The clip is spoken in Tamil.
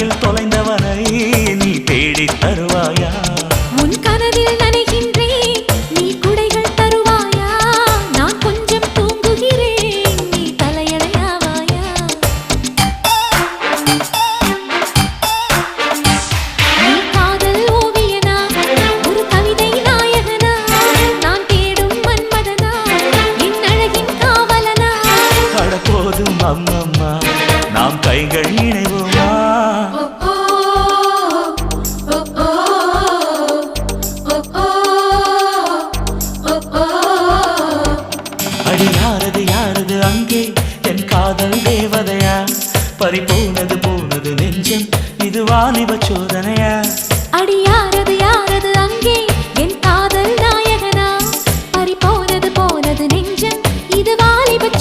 கணக்கில் தொலைந்தவனை நீ தேடி தருவாயா? உன் கனவில் நனைகின்றேன், நீ குடைகள் தருவாயா? நான் கொஞ்சம் தூங்குகிறேன், நீ தலையணையாவாயா? நீ காதல் ஓவியனா, ஒரு கவிதை நாயகனா? நான் தேடும் மன்மதனா, என் அழகின் காவலனா? கடப்போதும் அம்மம்மா, நாம் கைகள் இணைவோமா? அடி யாரது யாரது அங்கே என் காதல் தேவதையா? பறிபோனது போனது நெஞ்சம், இது வாலிப சோதனையா?